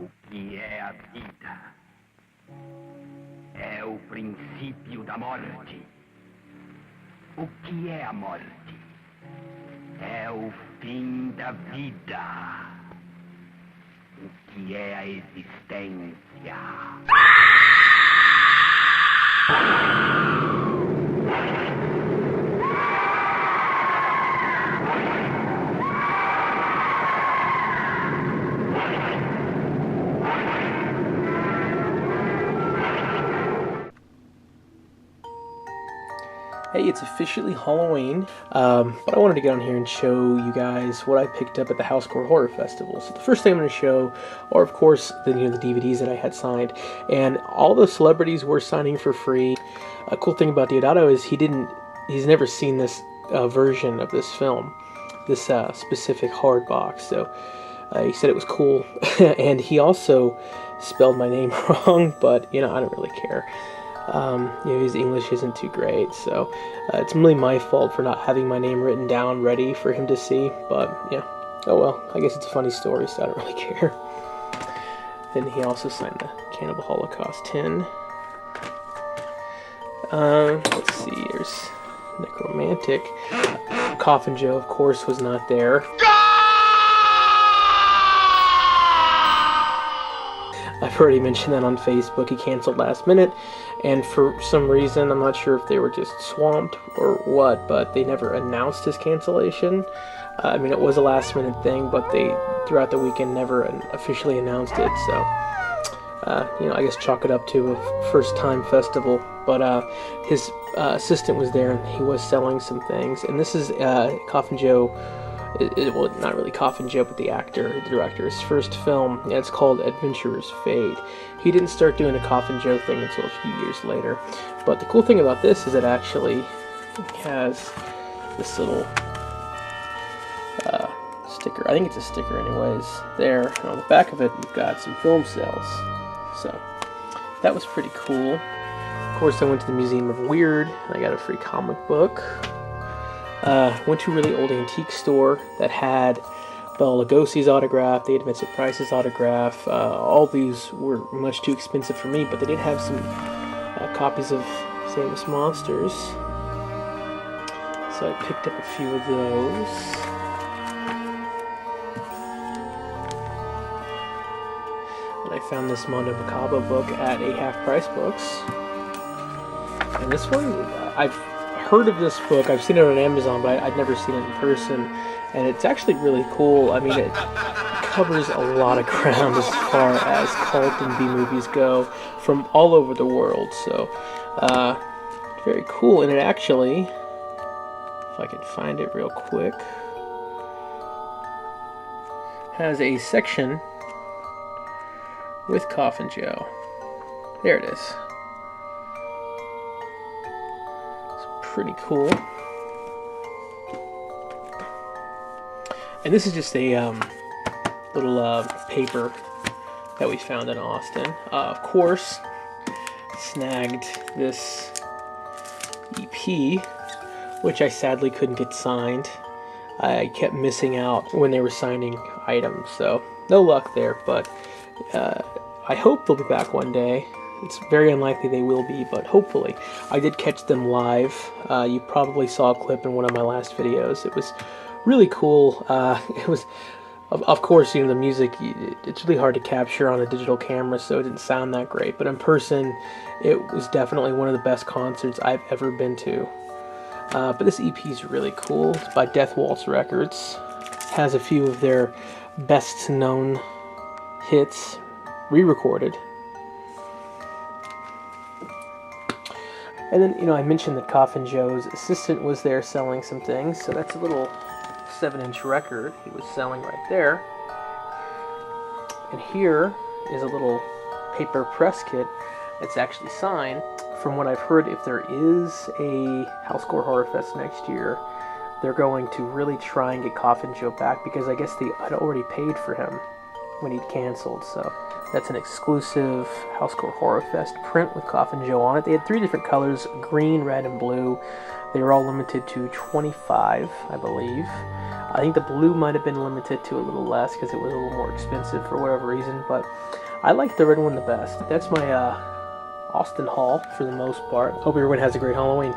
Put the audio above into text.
O que é a vida? É o princípio da morte. O que é a morte? É o fim da vida. O que é a existência? Hey, it's officially Halloween, but I wanted to get on here and show you guys what I picked up at the Housecore Horror Festival. So the first thing I'm going to show are, of course, the DVDs that I had signed, and all the celebrities were signing for free. A cool thing about Deodato is he's never seen this version of this film, this specific hard box. So he said it was cool, and he also spelled my name wrong, but I don't really care. His English isn't too great, so it's really my fault for not having my name written down ready for him to see, but yeah, oh well, I guess it's a funny story, so I don't really care. Then he also signed the Cannibal Holocaust tin. Let's see, there's Necromantic. Coffin Joe, of course, was not there. I've already mentioned that on Facebook. He canceled last minute, and for some reason, I'm not sure if they were just swamped or what, but they never announced his cancellation. I mean, it was a last minute thing, but they, throughout the weekend, never officially announced it, so, I guess chalk it up to a first-time festival. But his assistant was there, and he was selling some things, and this is Coffin Joe. Well, not really Coffin Joe, but the director's first film. Yeah, it's called Adventurer's Fate. He didn't start doing a Coffin Joe thing until a few years later. But the cool thing about this is it actually has this little sticker. I think it's a sticker anyways. There, and on the back of it, you've got some film sales. So, that was pretty cool. Of course, I went to the Museum of Weird, and I got a free comic book. Went to a really old antique store that had Bela Lugosi's autograph, they had Vincent Price's autograph. All these were much too expensive for me, but they did have some copies of Famous Monsters. So I picked up a few of those. And I found this Mondo Macabro book at a half-price books. And this one, I've heard of this book. I've seen it on Amazon, but I'd never seen it in person, and it's actually really cool. I mean, it covers a lot of ground as far as cult and B-movies go from all over the world, so very cool. And it actually, if I can find it real quick, has a section with Coffin Joe. There it is. Pretty cool. And this is just a little paper that we found in Austin. Of course, snagged this EP, which I sadly couldn't get signed. I kept missing out when they were signing items, so no luck there, but I hope they'll be back one day. It's very unlikely they will be, but hopefully. I did catch them live. You probably saw a clip in one of my last videos. It was really cool. It was, of course, the music, it's really hard to capture on a digital camera, so it didn't sound that great. But in person, it was definitely one of the best concerts I've ever been to. But this EP is really cool. It's by Death Waltz Records. It has a few of their best-known hits re-recorded. And then, I mentioned that Coffin Joe's assistant was there selling some things, so that's a little 7-inch record he was selling right there. And here is a little paper press kit that's actually signed. From what I've heard, if there is a Housecore Horror Fest next year, they're going to really try and get Coffin Joe back, because I guess they had already paid for him when he'd canceled, so that's an exclusive Housecore Horror Fest print with Coffin Joe on it. They had 3 different colors, green, red, and blue. They were all limited to 25, I believe. I think the blue might have been limited to a little less because it was a little more expensive for whatever reason, but I like the red one the best. That's my Austin haul for the most part. Hope everyone has a great Halloween.